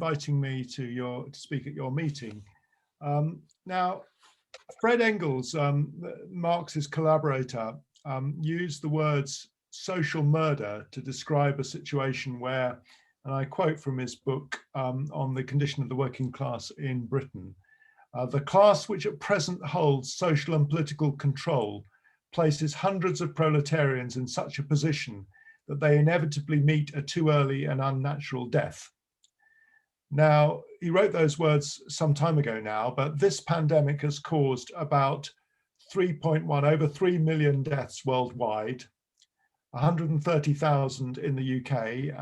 Inviting me to speak at your meeting. Now, Fred Engels, Marx's collaborator, used the words social murder to describe a situation where, and I quote from his book on the condition of the working class in Britain, the class which at present holds social and political control places hundreds of proletarians in such a position that they inevitably meet a too early and unnatural death. Now, he wrote those words some time ago now, but this pandemic has caused about over 3 million deaths worldwide, 130,000 in the UK,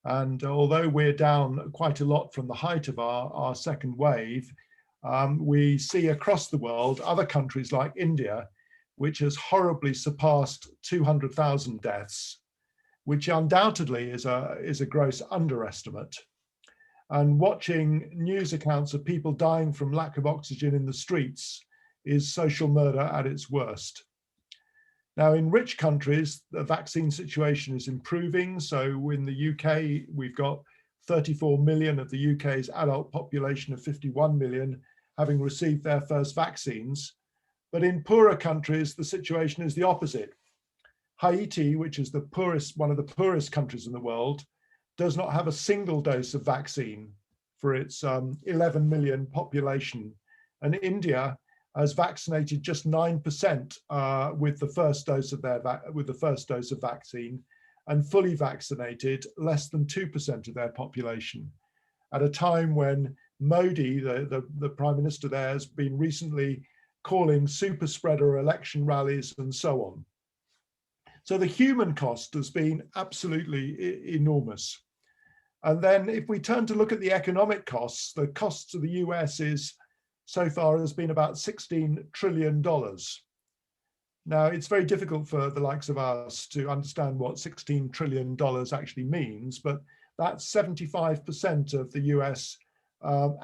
and although we're down quite a lot from the height of our second wave, we see across the world other countries like India, which has horribly surpassed 200,000 deaths, which undoubtedly is a gross underestimate. And watching news accounts of people dying from lack of oxygen in the streets is social murder at its worst. Now, in rich countries, the vaccine situation is improving. So in the UK, we've got 34 million of the UK's adult population of 51 million having received their first vaccines. But in poorer countries, the situation is the opposite. Haiti, which is one of the poorest countries in the world, does not have a single dose of vaccine for its 11 million population. And India has vaccinated just 9% with the first dose of vaccine, and fully vaccinated less than 2% of their population. At a time when Modi, the Prime Minister there, has been recently calling super spreader election rallies and so on. So the human cost has been absolutely enormous. And then if we turn to look at the economic costs, the costs of the US so far has been about $16 trillion. Now, it's very difficult for the likes of us to understand what $16 trillion actually means, but that's 75% of the US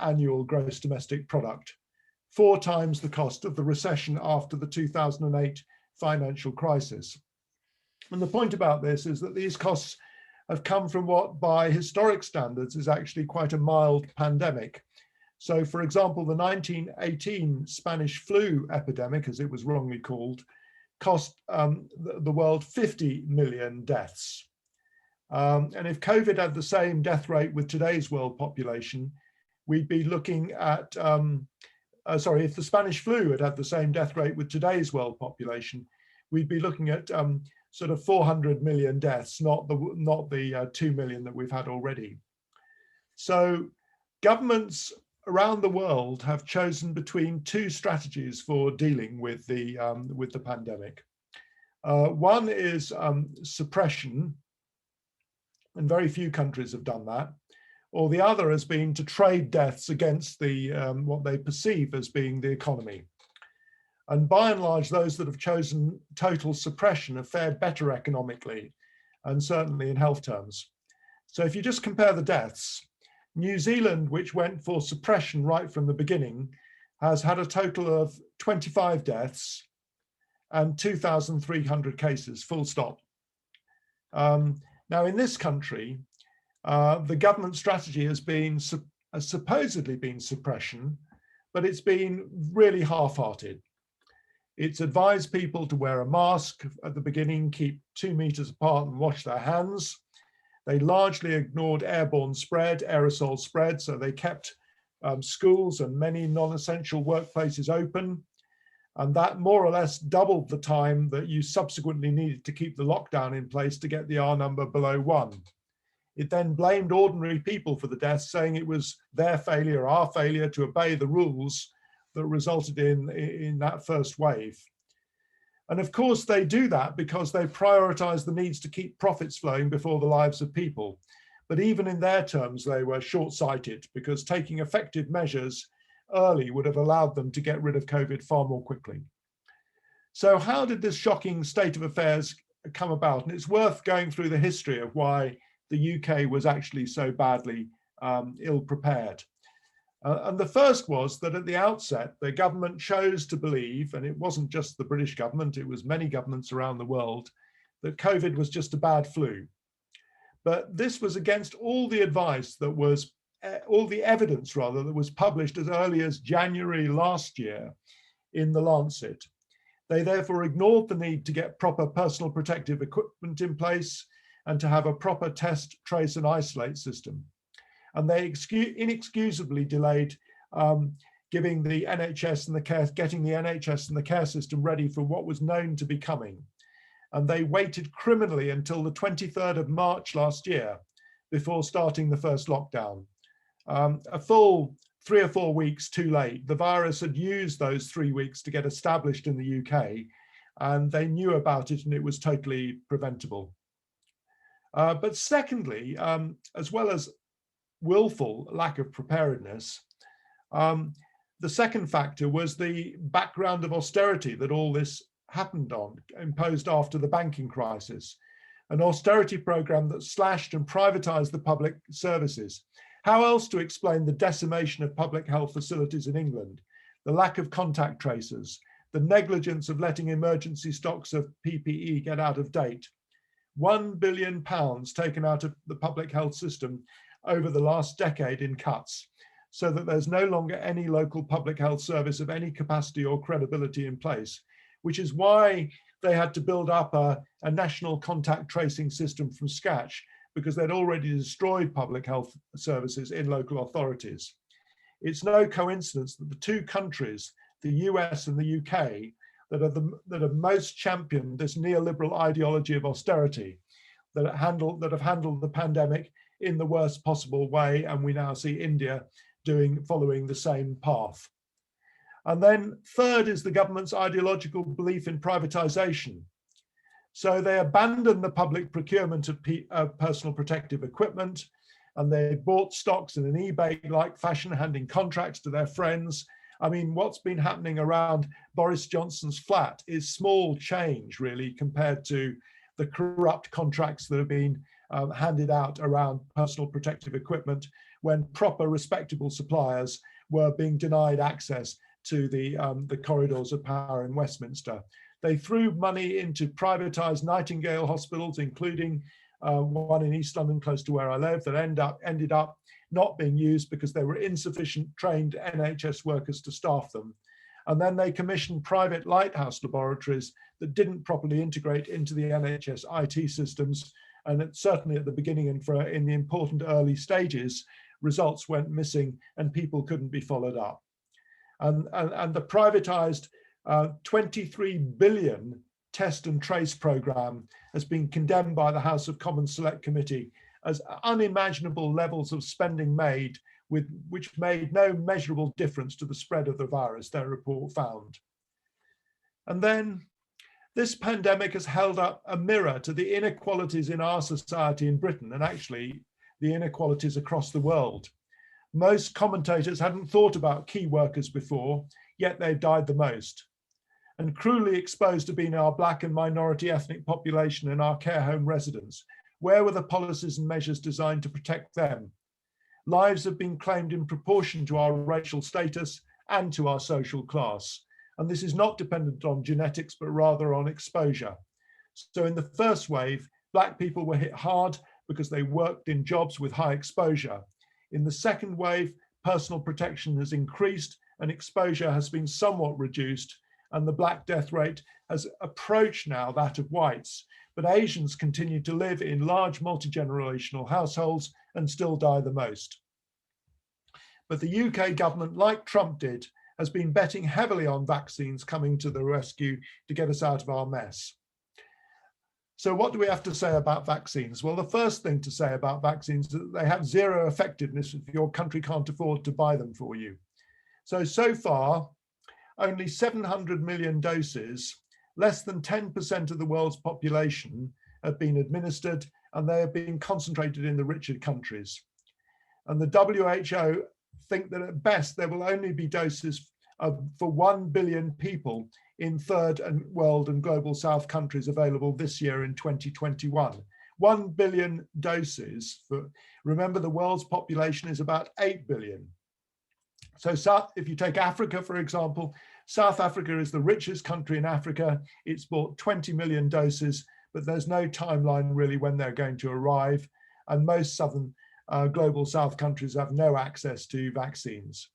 annual gross domestic product, 4 times the cost of the recession after the 2008 financial crisis. And the point about this is that these costs have come from what, by historic standards, is actually quite a mild pandemic. So, for example, the 1918 Spanish flu epidemic, as it was wrongly called, cost the world 50 million deaths. And if COVID had the same death rate with today's world population, we'd be looking at, if the Spanish flu had the same death rate with today's world population, we'd be looking at sort of 400 million deaths, not the 2 million that we've had already. So governments around the world have chosen between 2 strategies for dealing with the pandemic. One is suppression, and very few countries have done that. Or the other has been to trade deaths against what they perceive as being the economy. And by and large, those that have chosen total suppression have fared better economically, and certainly in health terms. So if you just compare the deaths, New Zealand, which went for suppression right from the beginning, has had a total of 25 deaths and 2,300 cases, full stop. Now in this country, the government strategy has supposedly been suppression, but it's been really half-hearted. It's advised people to wear a mask at the beginning, keep 2 meters apart and wash their hands. They largely ignored airborne spread, aerosol spread, so they kept schools and many non-essential workplaces open. And that more or less doubled the time that you subsequently needed to keep the lockdown in place to get the R number below 1. It then blamed ordinary people for the deaths, saying it was their failure, our failure to obey the rules that resulted in that first wave. And of course they do that because they prioritize the needs to keep profits flowing before the lives of people. But even in their terms, they were short-sighted, because taking effective measures early would have allowed them to get rid of COVID far more quickly. So how did this shocking state of affairs come about? And it's worth going through the history of why the UK was actually so badly ill-prepared. And the first was that at the outset, the government chose to believe, and it wasn't just the British government, it was many governments around the world, that COVID was just a bad flu. But this was against all the advice that was, all the evidence rather, that was published as early as January last year in The Lancet. They therefore ignored the need to get proper personal protective equipment in place and to have a proper test, trace and isolate system. And they inexcusably delayed getting the NHS and the care system ready for what was known to be coming. And they waited criminally until the 23rd of March last year before starting the first lockdown. A full 3 or 4 weeks too late. The virus had used those 3 weeks to get established in the UK, and they knew about it and it was totally preventable. But secondly, as well as willful lack of preparedness, the second factor was the background of austerity that all this happened on, imposed after the banking crisis, an austerity program that slashed and privatized the public services. How else to explain the decimation of public health facilities in England, the lack of contact tracers, the negligence of letting emergency stocks of PPE get out of date? £1 billion taken out of the public health system over the last decade in cuts, so that there's no longer any local public health service of any capacity or credibility in place, which is why they had to build up a national contact tracing system from scratch, because they'd already destroyed public health services in local authorities. It's no coincidence that the two countries, the US and the UK, that have most championed this neoliberal ideology of austerity, that have handled the pandemic in the worst possible way, and we now see India following the same path. And then third is the government's ideological belief in privatization. So they abandoned the public procurement of personal protective equipment, and they bought stocks in an eBay-like fashion, handing contracts to their friends. I mean, what's been happening around Boris Johnson's flat is small change, really, compared to the corrupt contracts that have been handed out around personal protective equipment when proper, respectable suppliers were being denied access to the corridors of power in Westminster. They threw money into privatized Nightingale hospitals, including one in East London, close to where I live, that ended up not being used because there were insufficient trained NHS workers to staff them. And then they commissioned private lighthouse laboratories that didn't properly integrate into the NHS IT systems. And certainly at the beginning and in the important early stages, results went missing and people couldn't be followed up. And the privatized 23 billion test and trace program has been condemned by the House of Commons Select Committee as unimaginable levels of spending made which made no measurable difference to the spread of the virus, their report found. And then this pandemic has held up a mirror to the inequalities in our society in Britain, and actually the inequalities across the world. Most commentators hadn't thought about key workers before, yet they've died the most. And cruelly exposed to being our Black and minority ethnic population and our care home residents. Where were the policies and measures designed to protect them? Lives have been claimed in proportion to our racial status and to our social class. And this is not dependent on genetics, but rather on exposure. So in the first wave, Black people were hit hard because they worked in jobs with high exposure. In the second wave, personal protection has increased and exposure has been somewhat reduced, and the Black death rate has approached now that of whites. But Asians continue to live in large multi-generational households and still die the most. But the UK government, like Trump did, has been betting heavily on vaccines coming to the rescue to get us out of our mess. So what do we have to say about vaccines? Well, the first thing to say about vaccines is that they have zero effectiveness if your country can't afford to buy them for you. So far, only 700 million doses, less than 10% of the world's population, have been administered, and they have been concentrated in the richer countries. And the WHO think that at best there will only be doses for 1 billion people in third world and global south countries available this year in 2021. 1 billion doses. Remember, the world's population is about 8 billion. So if you take Africa, for example, South Africa is the richest country in Africa. It's bought 20 million doses, but there's no timeline really when they're going to arrive. and most southern global south countries have no access to vaccines.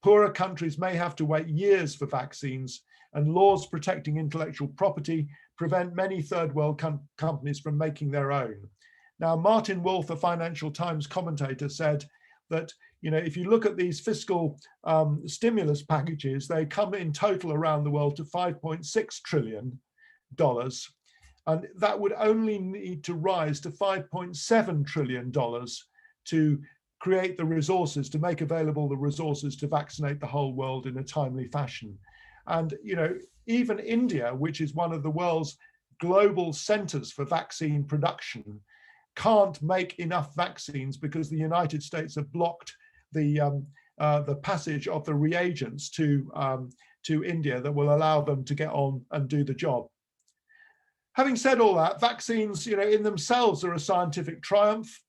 Poorer countries may have to wait years for vaccines, and laws protecting intellectual property prevent many third world companies from making their own. Now, Martin Wolf, a Financial Times commentator, said that, you know, if you look at these fiscal stimulus packages, they come in total around the world to $5.6 trillion. And that would only need to rise to $5.7 trillion to create the resources, to make available the resources to vaccinate the whole world in a timely fashion. And, you know, even India, which is one of the world's global centers for vaccine production, can't make enough vaccines because the United States have blocked the passage of the reagents to India that will allow them to get on and do the job. Having said all that, vaccines, you know, in themselves are a scientific triumph,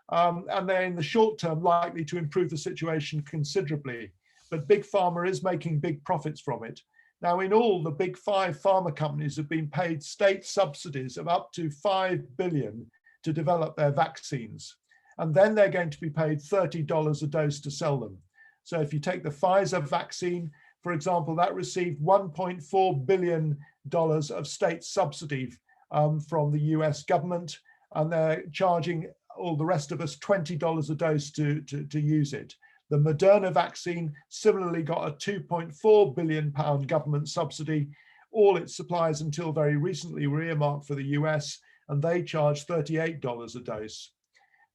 and they're in the short term likely to improve the situation considerably. But Big Pharma is making big profits from it. Now, in all, the big 5 pharma companies have been paid state subsidies of up to $5 billion to develop their vaccines. And then they're going to be paid $30 a dose to sell them. So if you take the Pfizer vaccine, for example, that received $1.4 billion of state subsidy from the US government, and they're charging all the rest of us $20 a dose to use it. The Moderna vaccine similarly got a £2.4 billion government subsidy. All its supplies until very recently were earmarked for the US, and they charge $38 a dose.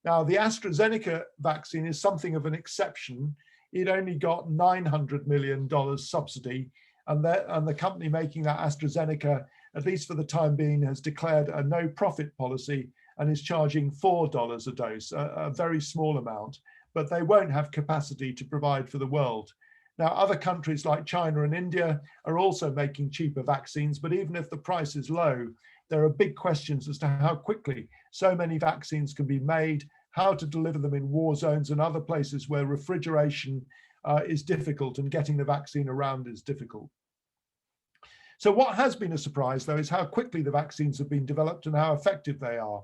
Now, the AstraZeneca vaccine is something of an exception. It only got $900 million subsidy, and the company making that, AstraZeneca, at least for the time being, has declared a no profit policy and is charging $4 a dose, a very small amount, but they won't have capacity to provide for the world. Now, other countries like China and India are also making cheaper vaccines, but even if the price is low, there are big questions as to how quickly so many vaccines can be made, how to deliver them in war zones and other places where refrigeration is difficult and getting the vaccine around is difficult. So what has been a surprise, though, is how quickly the vaccines have been developed and how effective they are.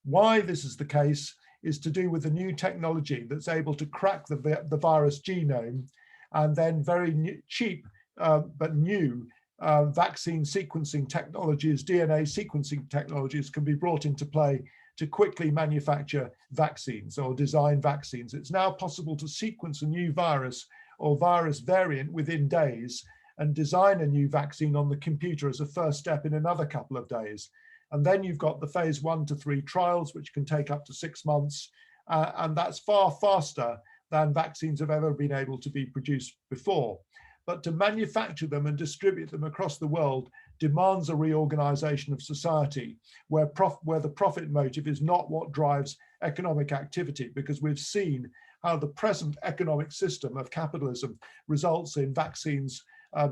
Why this is the case is to do with the new technology that's able to crack the virus genome, and then very cheap but new vaccine sequencing technologies, DNA sequencing technologies can be brought into play to quickly manufacture vaccines or design vaccines. It's now possible to sequence a new virus or virus variant within days and design a new vaccine on the computer as a first step in another couple of days. And then you've got the phase 1 to 3 trials, which can take up to 6 months. And that's far faster than vaccines have ever been able to be produced before. But to manufacture them and distribute them across the world demands a reorganization of society where the profit motive is not what drives economic activity, because we've seen how the present economic system of capitalism results in vaccines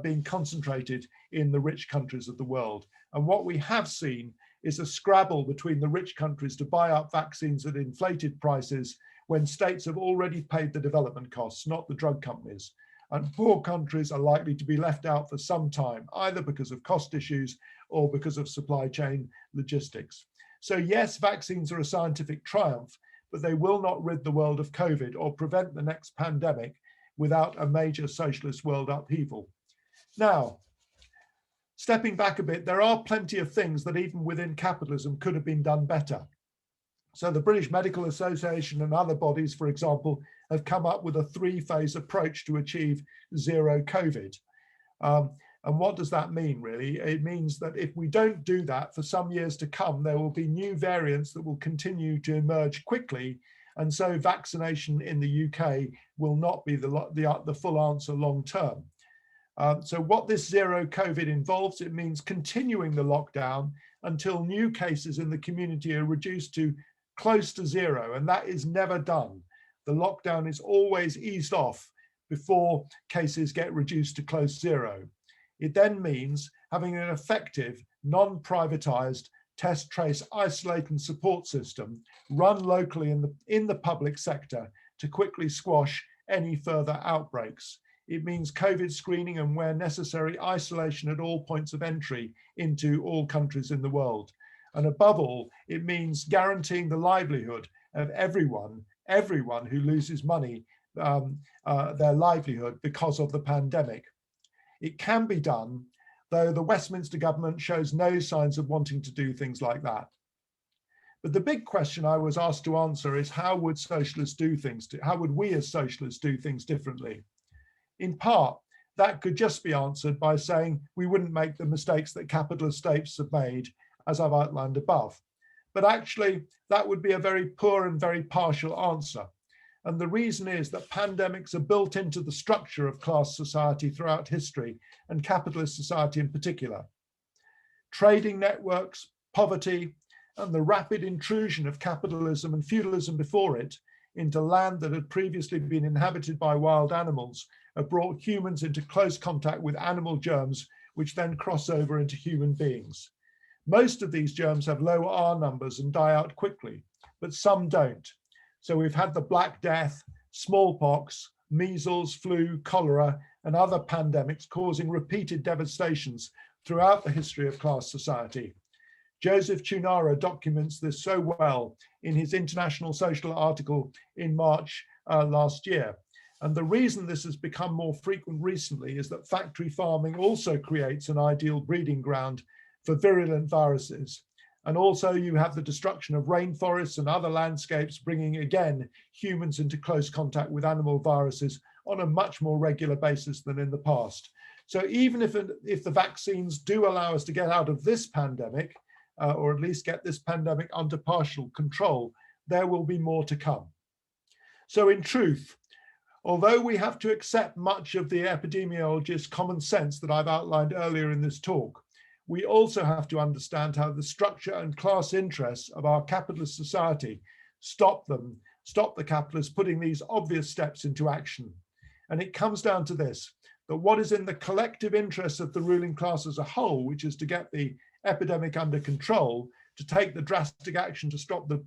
being concentrated in the rich countries of the world. And what we have seen is a scrabble between the rich countries to buy up vaccines at inflated prices when states have already paid the development costs, not the drug companies. And poor countries are likely to be left out for some time, either because of cost issues or because of supply chain logistics. So yes, vaccines are a scientific triumph, but they will not rid the world of COVID or prevent the next pandemic without a major socialist world upheaval. Now, stepping back a bit, there are plenty of things that even within capitalism could have been done better. So the British Medical Association and other bodies, for example, have come up with a 3-phase approach to achieve zero COVID. And what does that mean, really? It means that if we don't do that for some years to come, there will be new variants that will continue to emerge quickly. And so vaccination in the UK will not be the full answer long term. So what this zero COVID involves, it means continuing the lockdown until new cases in the community are reduced to close to zero, and that is never done. The lockdown is always eased off before cases get reduced to close zero. It then means having an effective, non-privatized test, trace, isolate and support system run locally in the public sector to quickly squash any further outbreaks. It means COVID screening and, where necessary, isolation at all points of entry into all countries in the world. And above all, it means guaranteeing the livelihood of everyone who loses money, their livelihood because of the pandemic. It can be done, though the Westminster government shows no signs of wanting to do things like that. But the big question I was asked to answer is, how would socialists do things? How would we as socialists do things differently? In part, that could just be answered by saying we wouldn't make the mistakes that capitalist states have made, as I've outlined above. But actually, that would be a very poor and very partial answer. And the reason is that pandemics are built into the structure of class society throughout history, and capitalist society in particular. Trading networks, poverty, and the rapid intrusion of capitalism and feudalism before it into land that had previously been inhabited by wild animals have brought humans into close contact with animal germs, which then cross over into human beings. Most of these germs have low R numbers and die out quickly, but some don't. So we've had the Black Death, smallpox, measles, flu, cholera, and other pandemics causing repeated devastations throughout the history of class society. Joseph Chunara documents this so well in his International Social article in March last year. And the reason this has become more frequent recently is that factory farming also creates an ideal breeding ground for virulent viruses. And also you have the destruction of rainforests and other landscapes, bringing again humans into close contact with animal viruses on a much more regular basis than in the past. So even if the vaccines do allow us to get out of this pandemic, or at least get this pandemic under partial control, there will be more to come. So in truth, although we have to accept much of the epidemiologist's common sense that I've outlined earlier in this talk, we also have to understand how the structure and class interests of our capitalist society stop the capitalists putting these obvious steps into action. And it comes down to this, that what is in the collective interests of the ruling class as a whole, which is to get the epidemic under control, to take the drastic action to stop the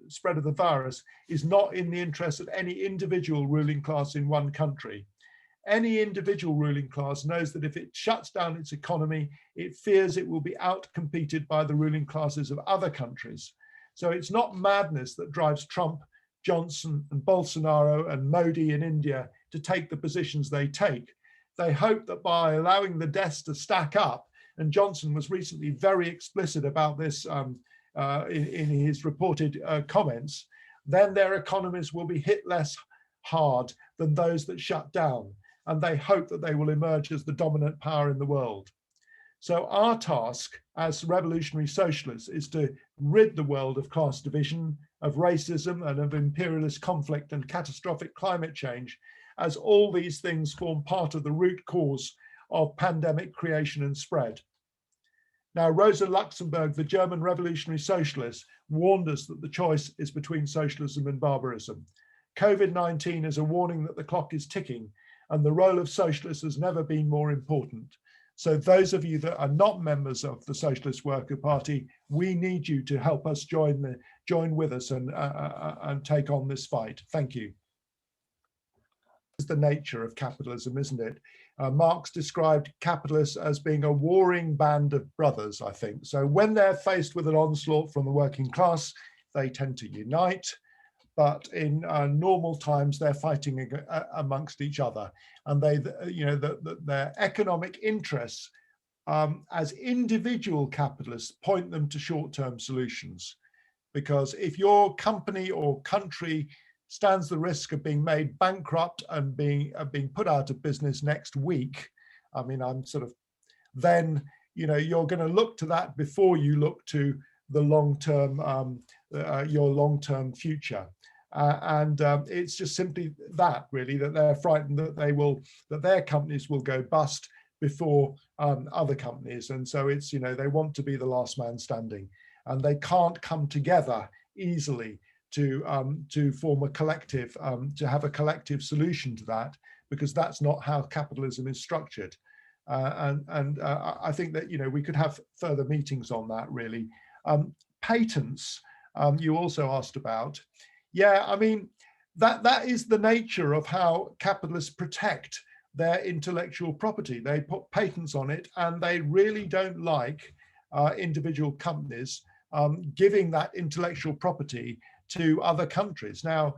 spread of the virus, is not in the interest of any individual ruling class in one country. Any individual ruling class knows that if it shuts down its economy, it fears it will be outcompeted by the ruling classes of other countries. So it's not madness that drives Trump, Johnson, and Bolsonaro and Modi in India to take the positions they take. They hope that by allowing the deaths to stack up, and Johnson was recently very explicit about this in his reported comments, then their economies will be hit less hard than those that shut down. And they hope that they will emerge as the dominant power in the world. So our task as revolutionary socialists is to rid the world of class division, of racism, and of imperialist conflict and catastrophic climate change, as all these things form part of the root cause of pandemic creation and spread. Now, Rosa Luxemburg, the German revolutionary socialist, warned us that the choice is between socialism and barbarism. COVID-19 is a warning that the clock is ticking, and the role of socialists has never been more important. So those of you that are not members of the Socialist Worker Party, we need you to help us join with us and take on this fight. Thank you. This is the nature of capitalism, isn't it? Marx described capitalists as being a warring band of brothers, I think. So when they're faced with an onslaught from the working class, they tend to unite. But in normal times, they're fighting amongst each other, and their economic interests as individual capitalists point them to short-term solutions. Because if your company or country stands the risk of being made bankrupt and being put out of business next week, I mean, then you're going to look to that before you look to the long-term, your long-term future. It's just simply that, really, that they're frightened that their companies will go bust before other companies. And so it's, they want to be the last man standing, and they can't come together easily to form a collective, to have a collective solution to that, because that's not how capitalism is structured. I think that, we could have further meetings on that, really. Patents, you also asked about. Yeah, I mean, that is the nature of how capitalists protect their intellectual property. They put patents on it, and they really don't like individual companies giving that intellectual property to other countries. Now,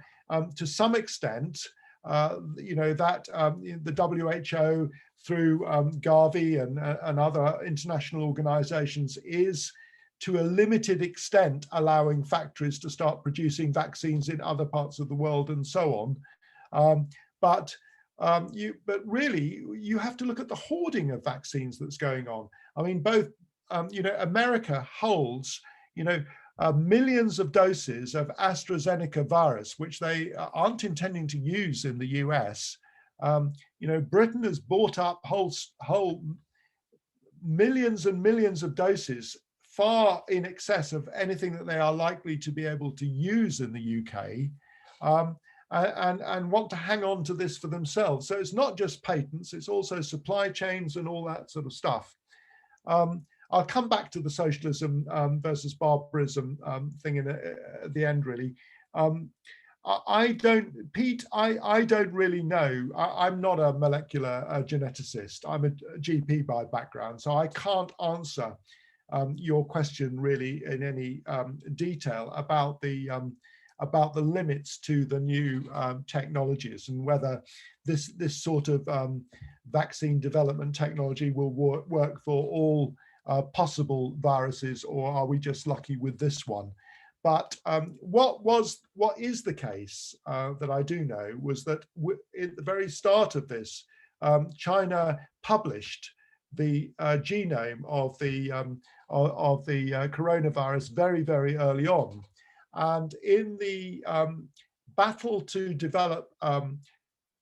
to some extent, the WHO through Gavi and other international organizations is to a limited extent allowing factories to start producing vaccines in other parts of the world and so on. But really, you have to look at the hoarding of vaccines that's going on. I mean, both, America holds, millions of doses of AstraZeneca virus, which they aren't intending to use in the US. Britain has bought up whole millions and millions of doses, far in excess of anything that they are likely to be able to use in the UK, and want to hang on to this for themselves. So it's not just patents, it's also supply chains and all that sort of stuff. I'll come back to the socialism versus barbarism thing at the end, really. I don't really know. I'm not a molecular geneticist. I'm a GP by background, so I can't answer your question really in any detail about the limits to the new technologies and whether this sort of vaccine development technology will work for all possible viruses, or are we just lucky with this one? But what is the case that I do know was that at the very start of this, China published the genome of the coronavirus very, very early on, and in the battle to develop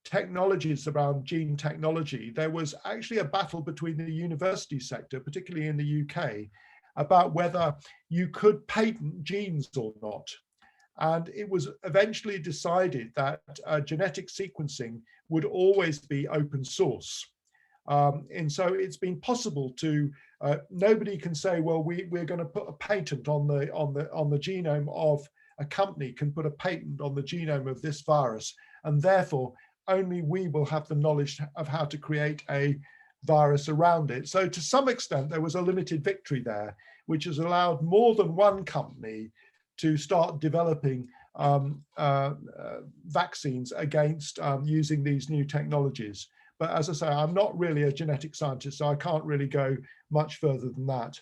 technologies around gene technology, there was actually a battle between the university sector, particularly in the UK, about whether you could patent genes or not. And it was eventually decided that genetic sequencing would always be open source. And so it's been possible to, nobody can say, well, we're going to put a patent on the genome of a company, can put a patent on the genome of this virus, and therefore only we will have the knowledge of how to create a virus around it. So to some extent, there was a limited victory there, which has allowed more than one company to start developing vaccines against using these new technologies. But as I say, I'm not really a genetic scientist, so I can't really go much further than that.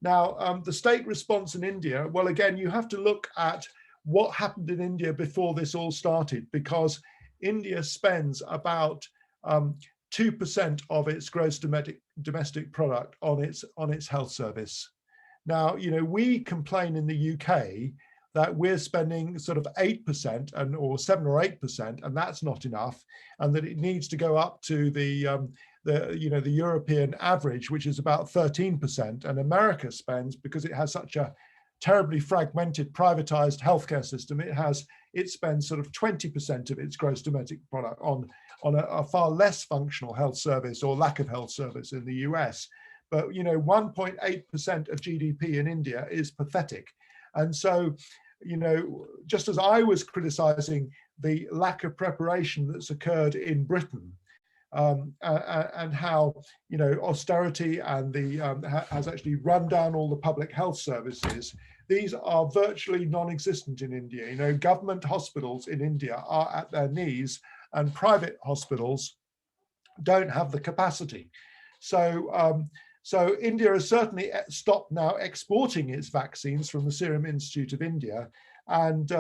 Now, the state response in India, well, again, you have to look at what happened in India before this all started, because India spends about 2% of its gross domestic product on its health service. Now, we complain in the UK that we're spending sort of 8% or 7 or 8%, and that's not enough, and that it needs to go up to the European average, which is about 13%. And America spends, because it has such a terribly fragmented, privatized healthcare system, it spends sort of 20% of its gross domestic product on a far less functional health service or lack of health service in the US. But 1.8% of GDP in India is pathetic. And so, just as I was criticizing the lack of preparation that's occurred in Britain, and how austerity and has actually run down all the public health services. These are virtually non-existent in India. Government hospitals in India are at their knees, and private hospitals don't have the capacity. So India has certainly stopped now exporting its vaccines from the Serum Institute of India, and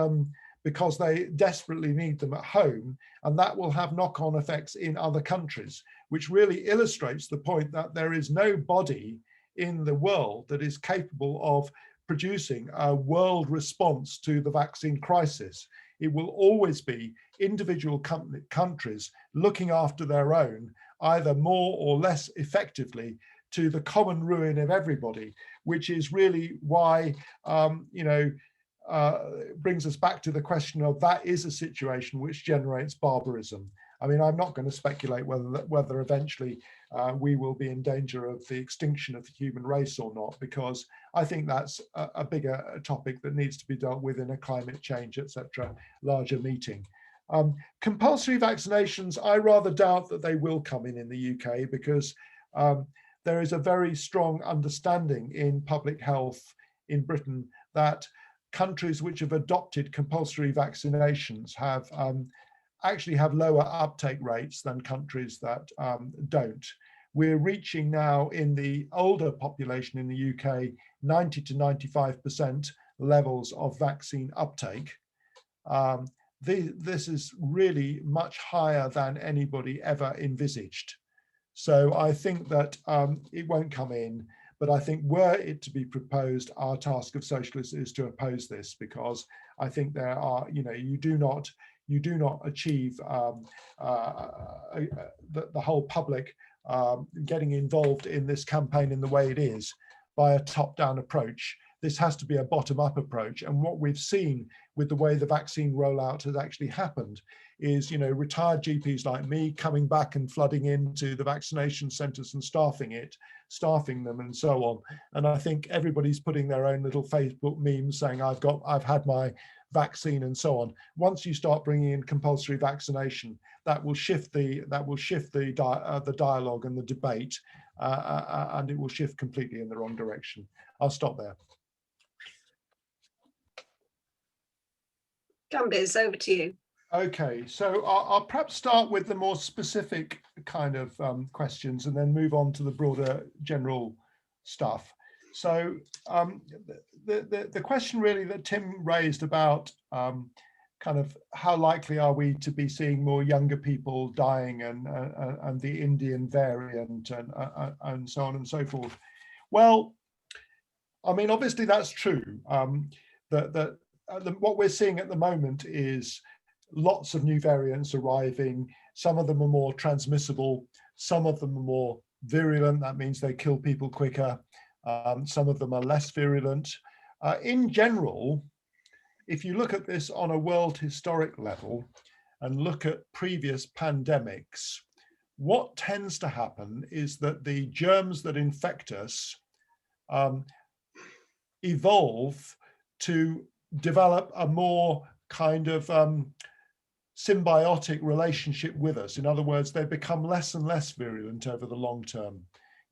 because they desperately need them at home, and that will have knock-on effects in other countries, which really illustrates the point that there is no body in the world that is capable of producing a world response to the vaccine crisis. It will always be individual countries looking after their own, either more or less effectively, to the common ruin of everybody, which is really why, brings us back to the question of that is a situation which generates barbarism. I mean, I'm not going to speculate whether eventually we will be in danger of the extinction of the human race or not, because I think that's a bigger topic that needs to be dealt with in a climate change, etc., larger meeting. Compulsory vaccinations, I rather doubt that they will come in the UK, because there is a very strong understanding in public health in Britain that countries which have adopted compulsory vaccinations have actually have lower uptake rates than countries that don't. We're reaching now in the older population in the UK 90 to 95% levels of vaccine uptake. This is really much higher than anybody ever envisaged. So I think that it won't come in, but I think were it to be proposed, our task of socialists is to oppose this, because I think there are, you do not achieve the whole public getting involved in this campaign in the way it is by a top-down approach. This has to be a bottom-up approach. And what we've seen with the way the vaccine rollout has actually happened is, retired GPs like me coming back and flooding into the vaccination centres and staffing them and so on. And I think everybody's putting their own little Facebook memes saying, I've had my vaccine and so on. Once you start bringing in compulsory vaccination, that will shift the dialogue and the debate, and it will shift completely in the wrong direction. I'll stop there. Kambiz, over to you. Okay, so I'll perhaps start with the more specific kind of questions and then move on to the broader general stuff. So the question really that Tim raised about kind of how likely are we to be seeing more younger people dying and the Indian variant and so on and so forth. Well, I mean, obviously that's true. What we're seeing at the moment is lots of new variants arriving. Some of them are more transmissible. Some of them are more virulent. That means they kill people quicker. Some of them are less virulent. In general, if you look at this on a world historic level and look at previous pandemics, what tends to happen is that the germs that infect us evolve to develop a more kind of symbiotic relationship with us. In other words, they become less and less virulent over the long term.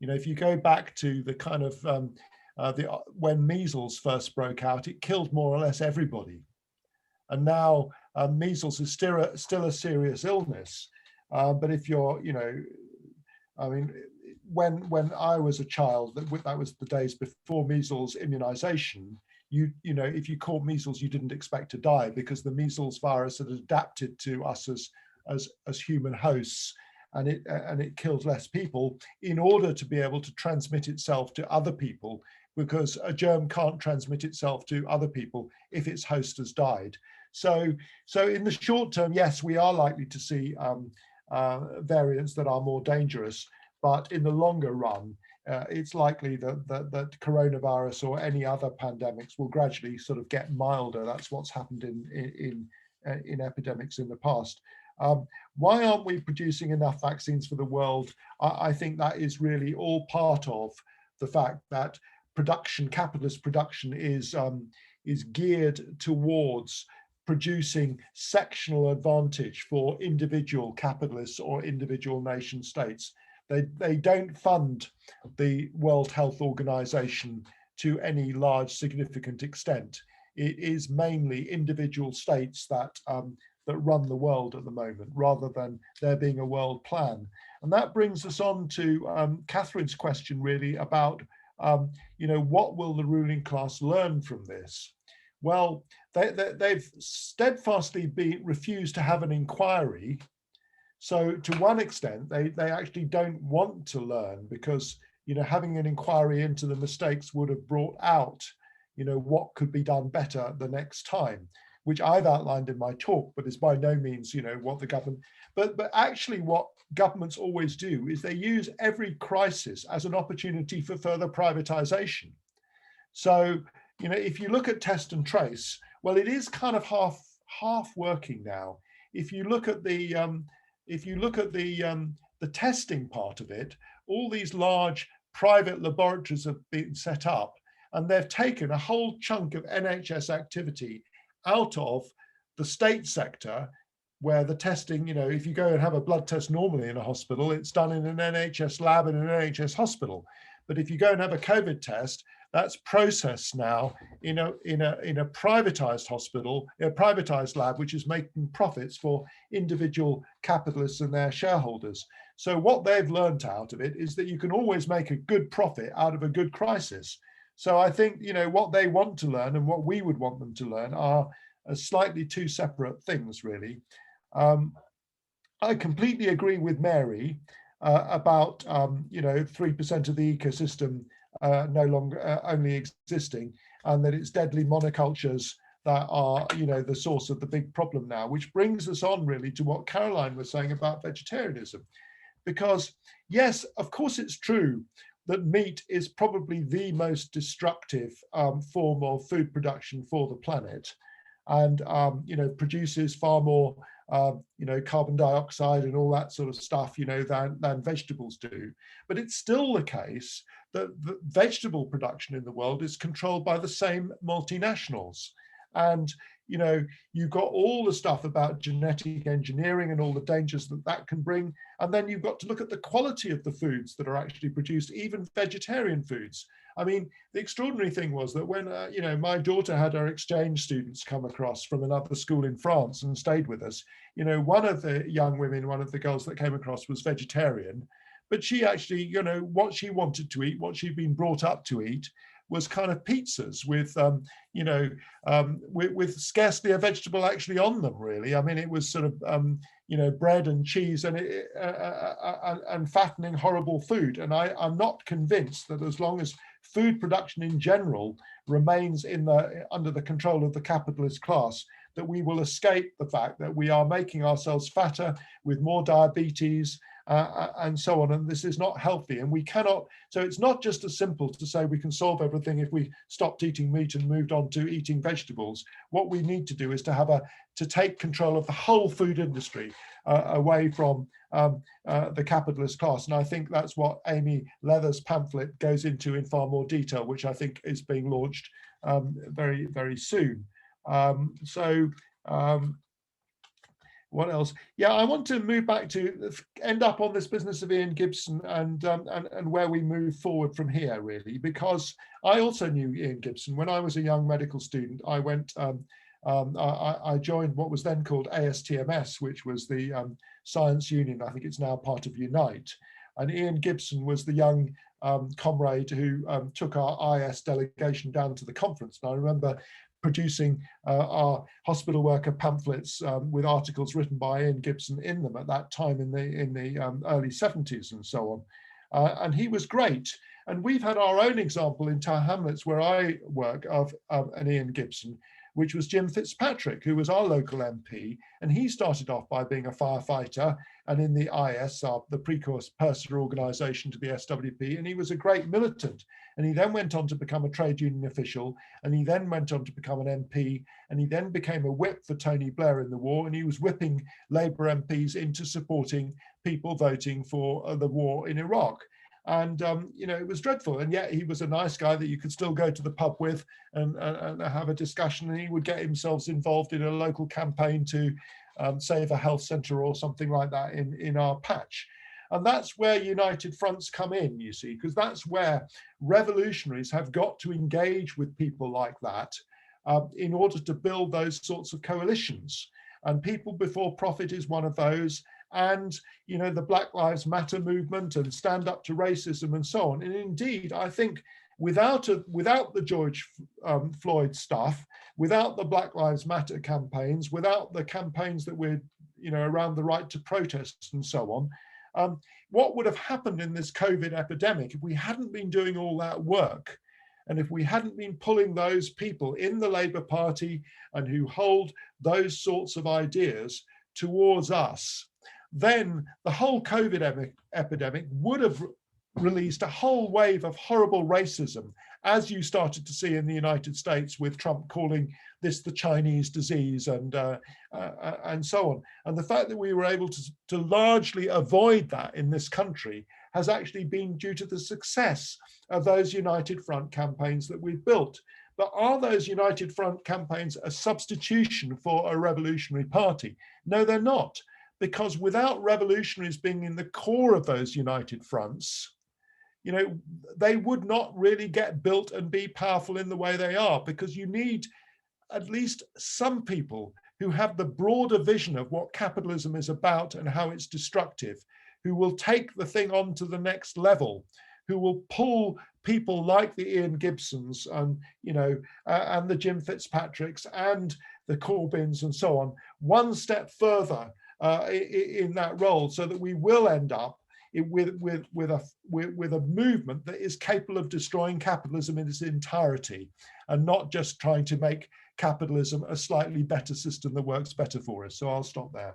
If you go back to the kind of when measles first broke out, it killed more or less everybody. And now measles is still a serious illness. But if you're, I mean, when I was a child, that was the days before measles immunization. If you caught measles, you didn't expect to die because the measles virus had adapted to us as human hosts, and it killed less people in order to be able to transmit itself to other people, because a germ can't transmit itself to other people if its host has died. So in the short term, yes, we are likely to see variants that are more dangerous, but in the longer run, it's likely that coronavirus or any other pandemics will gradually sort of get milder. That's what's happened in epidemics in the past. Why aren't we producing enough vaccines for the world? I think that is really all part of the fact that capitalist production is geared towards producing sectional advantage for individual capitalists or individual nation states. They don't fund the World Health Organization to any large significant extent. It is mainly individual states that run the world at the moment, rather than there being a world plan. And that brings us on to Catherine's question, really, about what will the ruling class learn from this? Well, they've steadfastly refused to have an inquiry. So to one extent, they actually don't want to learn, because having an inquiry into the mistakes would have brought out what could be done better the next time, which I've outlined in my talk, but is by no means what the government. But actually, what governments always do is they use every crisis as an opportunity for further privatization. So if you look at test and trace, well, it is kind of half working now. If you look at the testing part of it, all these large private laboratories have been set up, and they've taken a whole chunk of NHS activity out of the state sector, where the testing, if you go and have a blood test normally in a hospital, it's done in an NHS lab in an NHS hospital. But if you go and have a COVID test, that's processed now in a privatized hospital, a privatized lab, which is making profits for individual capitalists and their shareholders. So what they've learned out of it is that you can always make a good profit out of a good crisis. So I think, what they want to learn and what we would want them to learn are slightly two separate things, really. I completely agree with Mary about 3% of the ecosystem no longer only existing, and that it's deadly monocultures that are the source of the big problem now, which brings us on really to what Caroline was saying about vegetarianism. Because yes, of course it's true that meat is probably the most destructive form of food production for the planet, and produces far more carbon dioxide and all that sort of stuff, than vegetables do. But it's still the case that the vegetable production in the world is controlled by the same multinationals. And you've got all the stuff about genetic engineering and all the dangers that that can bring. And then you've got to look at the quality of the foods that are actually produced, even vegetarian foods. I mean, the extraordinary thing was that when, my daughter had her exchange students come across from another school in France and stayed with us, one of the young women, one of the girls that came across was vegetarian, but she actually, what she wanted to eat, what she'd been brought up to eat, was kind of pizzas with, with scarcely a vegetable actually on them, really. I mean, it was sort of, bread and cheese and fattening horrible food. And I'm not convinced that as long as food production in general remains under the control of the capitalist class, that we will escape the fact that we are making ourselves fatter with more diabetes, and so on, and this is not healthy, and we cannot. So it's not just as simple to say we can solve everything if we stopped eating meat and moved on to eating vegetables. What we need to do is to take control of the whole food industry away from the capitalist class, and I think that's what Amy Leather's pamphlet goes into in far more detail, which I think is being launched very, very soon. What else? Yeah, I want to move back to end up on this business of Ian Gibson and where we move forward from here, really, because I also knew Ian Gibson. When I was a young medical student, I went, I joined what was then called ASTMS, which was the Science Union. I think it's now part of Unite. And Ian Gibson was the young comrade who took our IS delegation down to the conference. And I remember producing our hospital worker pamphlets with articles written by Ian Gibson in them at that time in the early 70s and so on. And he was great. And we've had our own example in Tower Hamlets, where I work, of an Ian Gibson, which was Jim Fitzpatrick, who was our local MP. And he started off by being a firefighter and in the IS, the precursor organization to the SWP, and he was a great militant. And he then went on to become a trade union official, and he then went on to become an MP, and he then became a whip for Tony Blair in the war, and he was whipping Labour MPs into supporting people voting for the war in Iraq. And it was dreadful, and yet he was a nice guy that you could still go to the pub with and have a discussion, and he would get himself involved in a local campaign to save a health centre or something like that in our patch. And that's where united fronts come in, you see, because that's where revolutionaries have got to engage with people like that in order to build those sorts of coalitions. And People Before Profit is one of those. And, the Black Lives Matter movement and Stand Up to Racism and so on. And indeed, I think without the George Floyd stuff, without the Black Lives Matter campaigns, without the campaigns that we're, around the right to protest and so on, what would have happened in this COVID epidemic if we hadn't been doing all that work, and if we hadn't been pulling those people in the Labour Party and who hold those sorts of ideas towards us, then the whole COVID epidemic would have released a whole wave of horrible racism, as you started to see in the United States with Trump calling this the Chinese disease and so on. And the fact that we were able to largely avoid that in this country has actually been due to the success of those United Front campaigns that we've built. But are those United Front campaigns a substitution for a revolutionary party? No, they're not. Because without revolutionaries being in the core of those united fronts, you know, they would not really get built and be powerful in the way they are, because you need at least some people who have the broader vision of what capitalism is about and how it's destructive, who will take the thing on to the next level, who will pull people like the Ian Gibsons and, you know, and the Jim Fitzpatricks and the Corbyns and so on, one step further in that role, so that we will end up with a movement that is capable of destroying capitalism in its entirety, and not just trying to make capitalism a slightly better system that works better for us. So I'll stop there.